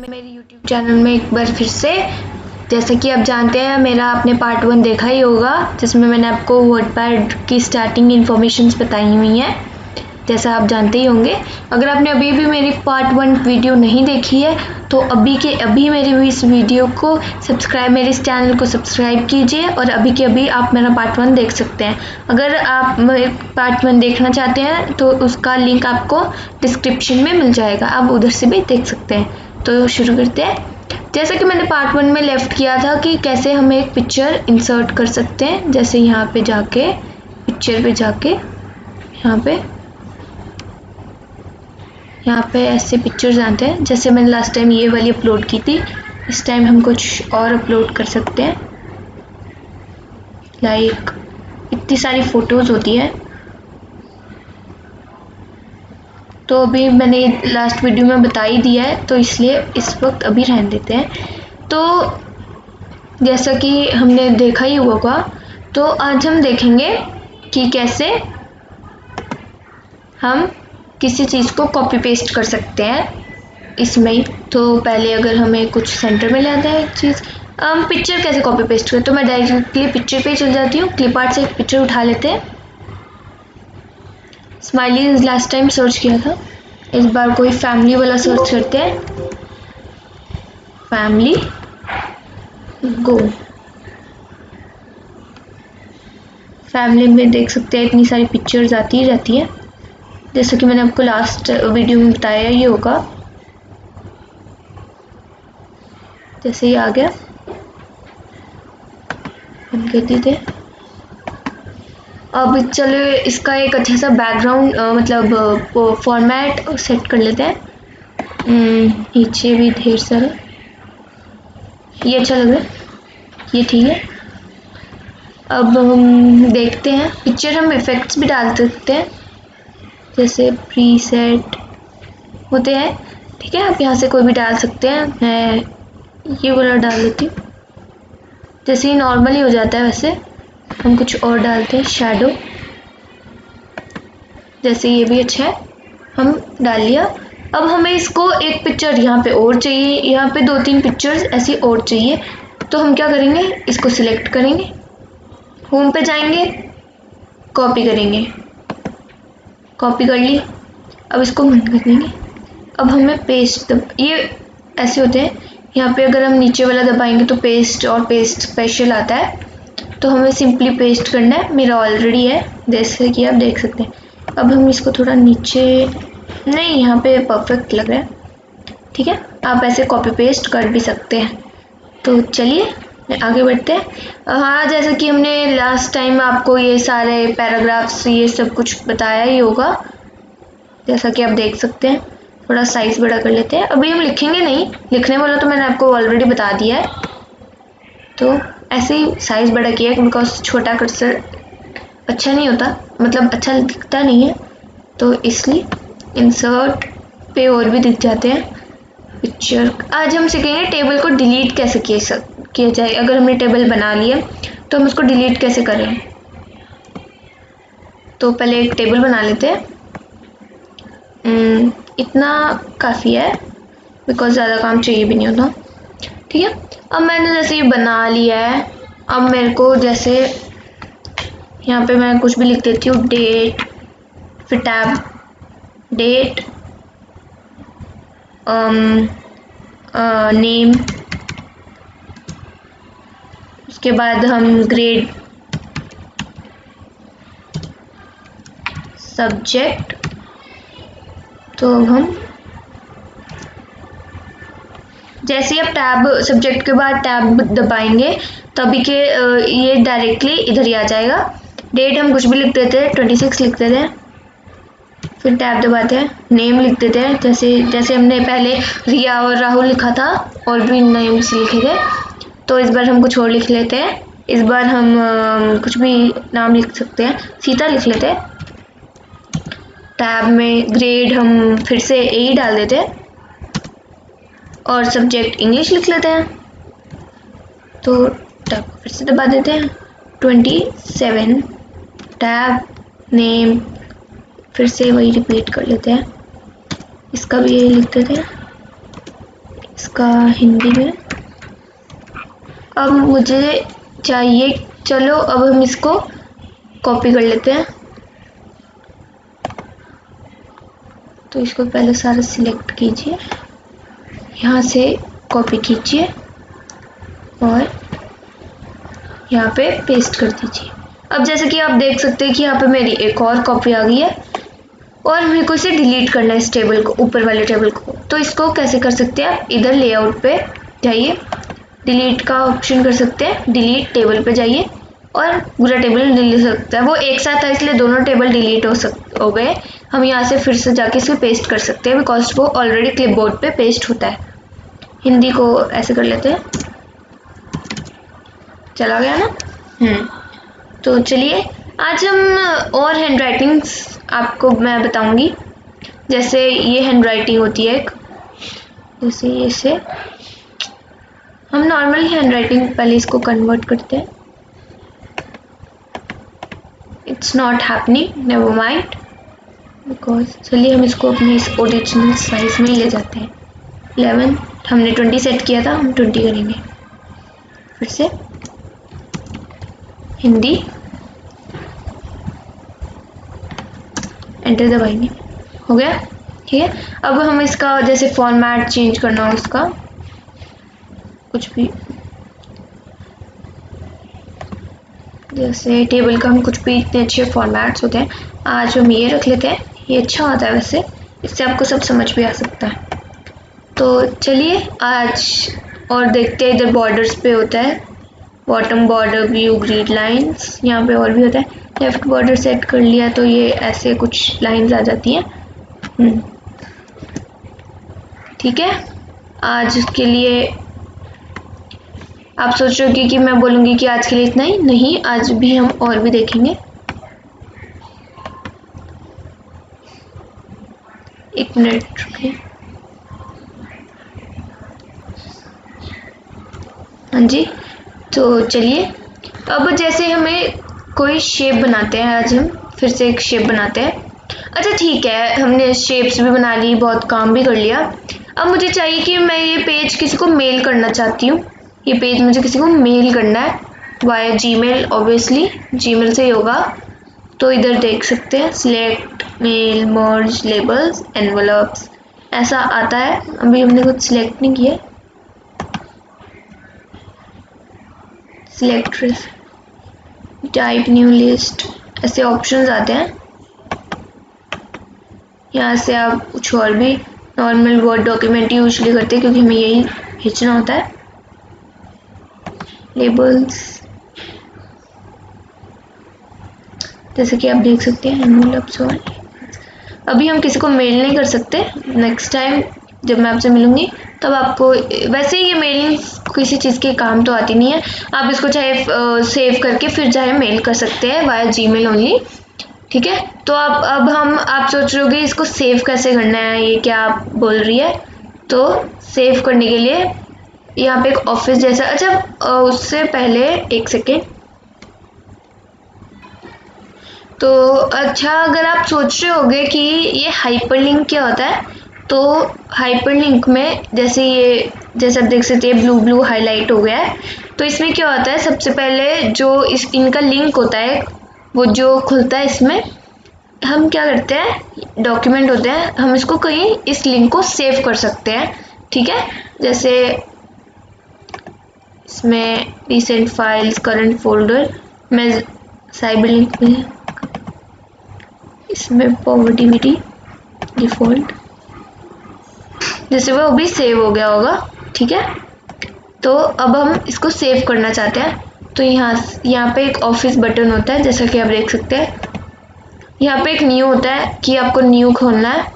मेरे YouTube channel में एक बार फिर से, जैसा कि आप जानते हैं मेरा आपने पार्ट 1 देखा ही होगा, जिसमें मैंने आपको वर्डपैड की स्टार्टिंग इन्फॉर्मेशंस बताई हुई हैं, जैसा आप जानते ही होंगे। अगर आपने अभी भी मेरी पार्ट 1 वीडियो नहीं देखी है तो अभी के अभी मेरी इस वीडियो को मेरे इस चैनल को सब्सक्राइब कीजिए और अभी के अभी आप मेरा पार्ट 1 देख सकते हैं। अगर आप पार्ट 1 देखना चाहते हैं तो उसका लिंक आपको डिस्क्रिप्शन में मिल जाएगा, आप उधर से भी देख सकते हैं। तो शुरू करते हैं। जैसा कि मैंने पार्ट 1 में लेफ्ट किया था कि कैसे हम एक पिक्चर इंसर्ट कर सकते हैं, जैसे यहाँ पे जाके पिक्चर पे जाके यहाँ पे ऐसे पिक्चर्स आते हैं। जैसे मैंने लास्ट टाइम ये वाली अपलोड की थी, इस टाइम हम कुछ और अपलोड कर सकते हैं। लाइक इतनी सारी फ़ोटोज़ होती है, तो अभी मैंने लास्ट वीडियो में बता ही दिया है, तो इसलिए इस वक्त अभी रहने देते हैं। तो जैसा कि हमने देखा ही होगा, तो आज हम देखेंगे कि कैसे हम किसी चीज़ को कॉपी पेस्ट कर सकते हैं इसमें ही। तो पहले अगर हमें कुछ सेंटर में लाना है एक चीज़, हम पिक्चर कैसे कॉपी पेस्ट करें, तो मैं डायरेक्टली पिक्चर पे चल जाती हूँ। क्लिप आर्ट से एक पिक्चर उठा लेते हैं। स्माइली लास्ट टाइम सर्च किया था, इस बार कोई फैमिली वाला सर्च करते हैं। फैमिली गो। फैमिली में देख सकते हैं इतनी सारी पिक्चर्स आती ही रहती हैं, जैसे कि मैंने आपको लास्ट वीडियो में बताया ही होगा। जैसे ही आ गया हम कहते थे। अब चलो इसका एक अच्छा सा बैकग्राउंड मतलब फॉर्मेट सेट कर लेते हैं। नीचे भी ढेर सारा, ये अच्छा लग रहा है, ये ठीक है। अब हम देखते हैं पिक्चर, हम इफ़ेक्ट्स भी डाल सकते हैं, जैसे प्रीसेट होते हैं, ठीक है। आप यहाँ से कोई भी डाल सकते हैं, मैं ये वाला डाल लेती हूँ। जैसे ही नॉर्मल ही हो जाता है, वैसे हम कुछ और डालते हैं, शैडो। जैसे ये भी अच्छा है, हम डाल लिया। अब हमें इसको एक पिक्चर यहाँ पे और चाहिए, यहाँ पे 2-3 पिक्चर्स ऐसी और चाहिए। तो हम क्या करेंगे, इसको सिलेक्ट करेंगे, होम पे जाएंगे, कॉपी करेंगे, कॉपी कर ली। अब इसको बंद कर देंगे। अब हमें पेस्ट, ये ऐसे होते हैं, यहाँ पे अगर हम नीचे वाला दबाएंगे तो पेस्ट और पेस्ट स्पेशल आता है, तो हमें सिंपली पेस्ट करना है। मेरा ऑलरेडी है, जैसे कि आप देख सकते हैं। अब हम इसको थोड़ा नीचे, नहीं यहाँ पे परफेक्ट लग रहा है, ठीक है। आप ऐसे कॉपी पेस्ट कर भी सकते हैं। तो चलिए आगे बढ़ते हैं। हाँ, जैसे कि हमने लास्ट टाइम आपको ये सारे पैराग्राफ्स ये सब कुछ बताया ही होगा, जैसा कि आप देख सकते हैं। थोड़ा साइज़ बड़ा कर लेते हैं। अभी हम लिखेंगे नहीं, लिखने वाला तो मैंने आपको ऑलरेडी बता दिया है, तो ऐसे ही साइज़ बड़ा किया है, बिकॉज छोटा कर्सर अच्छा नहीं होता, मतलब अच्छा दिखता नहीं है, तो इसलिए इंसर्ट पे और भी दिख जाते हैं पिक्चर। आज हम सीखेंगे टेबल को डिलीट कैसे किया जाए। अगर हमने टेबल बना लिया तो हम उसको डिलीट कैसे करें। तो पहले एक टेबल बना लेते हैं। इतना काफ़ी है, बिकॉज ज़्यादा काम चाहिए भी नहीं होता, ठीक है। अब मैंने जैसे ये बना लिया है, अब मेरे को जैसे यहाँ पे मैं कुछ भी लिख देती हूँ, डेट, फिर टैब, डेट, नेम, उसके बाद हम ग्रेड, सब्जेक्ट। तो हम जैसे ही आप टैब, सब्जेक्ट के बाद टैब दबाएंगे तभी के ये डायरेक्टली इधर ही आ जाएगा। डेट हम कुछ भी लिख देते हैं, 26 लिख देते हैं, फिर टैब दबाते हैं। नेम लिख देते हैं, जैसे हमने पहले रिया और राहुल लिखा था, और भी नेम से लिखे थे, तो इस बार हम कुछ और लिख लेते हैं। इस बार हम कुछ भी नाम लिख सकते हैं, सीता लिख लेते हैं। टैब में ग्रेड हम फिर से ए डाल देते हैं, और सब्जेक्ट इंग्लिश लिख लेते हैं। तो टैब फिर से दबा देते हैं, 27, टैब, नेम, फिर से वही रिपीट कर लेते हैं। इसका भी यही लिख देते हैं, इसका हिंदी में। अब मुझे चाहिए, चलो अब हम इसको कॉपी कर लेते हैं। तो इसको पहले सारा सिलेक्ट कीजिए, यहाँ से कॉपी कीजिए और यहाँ पे पेस्ट कर दीजिए। अब जैसे कि आप देख सकते हैं कि यहाँ पे मेरी एक और कॉपी आ गई है और मेरे को इसे डिलीट करना है, इस टेबल को, ऊपर वाले टेबल को। तो इसको कैसे कर सकते हैं आप, इधर लेआउट पे जाइए, डिलीट का ऑप्शन कर सकते हैं, डिलीट टेबल पे जाइए और पूरा टेबल डिलीट हो सकता है। वो एक साथ था इसलिए दोनों टेबल डिलीट हो गए। हम यहाँ से फिर से जाके इसे पेस्ट कर सकते हैं बिकॉज वो ऑलरेडी क्लिपबोर्ड पे पेस्ट होता है। हिंदी को ऐसे कर लेते हैं, चला गया ना। तो चलिए आज हम और हैंड राइटिंग्स आपको मैं बताऊंगी। जैसे ये हैंड राइटिंग होती है एक, जैसे ये से हम नॉर्मल हैंड राइटिंग पहले इसको कन्वर्ट करते हैं। It's not happening, never mind, because चलिए हम इसको अपने इस ओरिजिनल साइज में ले जाते हैं। 11 हमने 20 सेट किया था, हम 20 करेंगे। फिर से हिंदी, एंटर दबाएंगे, हो गया। ठीक है, अब हम इसका जैसे फॉर्मेट चेंज करना हो, उसका कुछ भी, जैसे टेबल का हम कुछ भी, इतने अच्छे फॉर्मेट्स होते हैं। आज हम ये रख लेते हैं, ये अच्छा होता है वैसे, इससे आपको सब समझ भी आ सकता है। तो चलिए आज और देखते हैं। इधर बॉर्डर्स पे होता है, bottom border view, grid lines, यहाँ पे और भी होता है। लेफ्ट बॉर्डर सेट कर लिया तो ये ऐसे कुछ लाइंस आ जाती हैं। ठीक है, आज के लिए आप सोच रहे हो कि मैं बोलूँगी कि आज के लिए इतना ही, नहीं, आज भी हम और भी देखेंगे। एक मिनट रुकिए। हाँ जी, तो चलिए अब जैसे हमें कोई शेप बनाते हैं, आज हम फिर से एक शेप बनाते हैं। अच्छा ठीक है, हमने शेप्स भी बना ली, बहुत काम भी कर लिया। अब मुझे चाहिए कि मैं ये पेज किसी को मेल करना चाहती हूँ। ये पेज मुझे किसी को मेल करना है वाया जीमेल, ऑब्वियसली जीमेल से ही होगा। तो इधर देख सकते हैं, सिलेक्ट मेल, मर्ज, लेबल्स, एनवलप्स, ऐसा आता है। अभी हमने कुछ सिलेक्ट नहीं किया। सिलेक्ट टाइप, न्यू लिस्ट, ऐसे ऑप्शंस आते हैं। यहाँ से आप कुछ और भी नॉर्मल वर्ड डॉक्यूमेंट यूजली करते हैं क्योंकि हमें यही खींचना होता है। लेबल्स, जैसे कि आप देख सकते हैं, एनवलप्स। और अभी हम किसी को मेल नहीं कर सकते, नेक्स्ट टाइम जब मैं आपसे मिलूंगी तब आपको, वैसे ये मेलिंग किसी चीज़ के काम तो आती नहीं है। आप इसको चाहे सेव करके फिर चाहे मेल कर सकते हैं वाया जीमेल ओनली। ठीक है, तो आप सोच रहे होगे इसको सेव कैसे करना है, ये क्या आप बोल रही है। तो सेव करने के लिए यहाँ पे एक ऑफिस जैसा, अच्छा उससे पहले एक सेकेंड। तो अच्छा, अगर आप सोच रहे होगे कि ये हाइपरलिंक क्या होता है, तो हाइपरलिंक में जैसे ये, जैसे आप देख सकते हैं ब्लू ब्लू हाईलाइट हो गया है। तो इसमें क्या होता है, सबसे पहले जो इनका लिंक होता है वो जो खुलता है, इसमें हम क्या करते हैं, डॉक्यूमेंट होते हैं, हम इसको कहीं इस लिंक को सेव कर सकते हैं। ठीक है, जैसे इसमें रिसेंट फाइल्स, करंट फोल्डर, मैं साइबर लिंक में, इसमें पॉवर्टी डिफ़ॉल्ट, जैसे वो भी सेव हो गया होगा। ठीक है, तो अब हम इसको सेव करना चाहते हैं। तो यहाँ पे एक ऑफिस बटन होता है, जैसा कि आप देख सकते हैं। यहाँ पे एक न्यू होता है कि आपको न्यू खोलना है।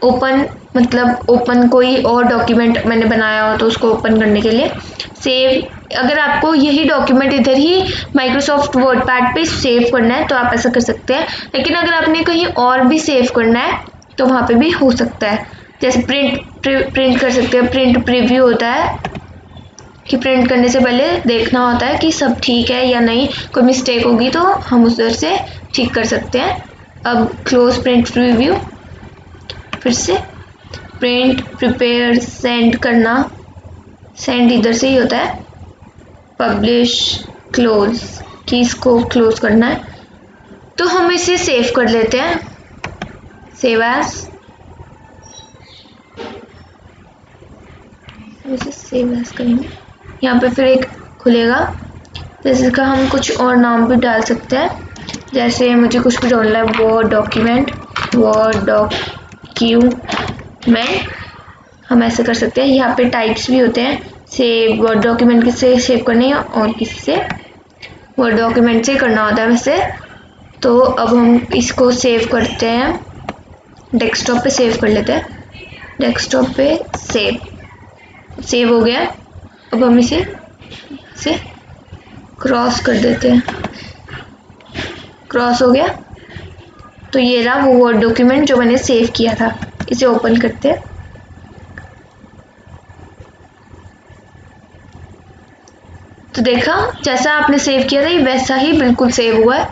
ओपन मतलब ओपन कोई और डॉक्यूमेंट मैंने बनाया हो तो उसको ओपन करने के लिए। सेव, अगर आपको यही डॉक्यूमेंट इधर ही माइक्रोसॉफ्ट वर्डपैड पे सेव करना है तो आप ऐसा कर सकते हैं, लेकिन अगर आपने कहीं और भी सेव करना है तो वहाँ पे भी हो सकता है। जैसे प्रिंट कर सकते हैं, प्रिंट प्रीव्यू होता है कि प्रिंट करने से पहले देखना होता है कि सब ठीक है या नहीं, कोई मिस्टेक होगी तो हम उधर से ठीक कर सकते हैं। अब क्लोज प्रिंट प्रीव्यू, फिर से प्रिंट, प्रिपेयर, सेंड करना, सेंड इधर से ही होता है, पब्लिश क्लोज कि इसको क्लोज करना है। तो हम इसे सेव कर लेते हैं, सेव एज, इसे सेव एज करेंगे। यहाँ पे फिर एक खुलेगा, जैसे का हम कुछ और नाम भी डाल सकते हैं, जैसे मुझे कुछ भी डालना है, वर्ड डॉक्यूमेंट, वर्ड डॉक्यूमेंट, हम ऐसे कर सकते हैं। यहाँ पे टाइप्स भी होते हैं, सेव वर्ड डॉक्यूमेंट किससे सेव करनी है और किससे वर्ड डॉक्यूमेंट से करना होता है वैसे। तो अब हम इसको सेव करते हैं, डेस्कटॉप पे सेव कर लेते हैं, डेस्कटॉप पे सेव हो गया। अब हम इसे क्रॉस कर देते हैं, क्रॉस हो गया। तो ये रहा वो वर्ड डॉक्यूमेंट जो मैंने सेव किया था। इसे ओपन करते हैं, तो देखा जैसा आपने सेव किया था ये वैसा ही बिल्कुल सेव हुआ है,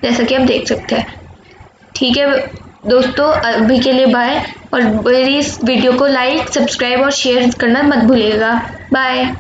जैसा कि आप देख सकते हैं। ठीक है दोस्तों, अभी के लिए बाय, और मेरी इस वीडियो को लाइक, सब्सक्राइब और शेयर करना मत भूलिएगा। बाय।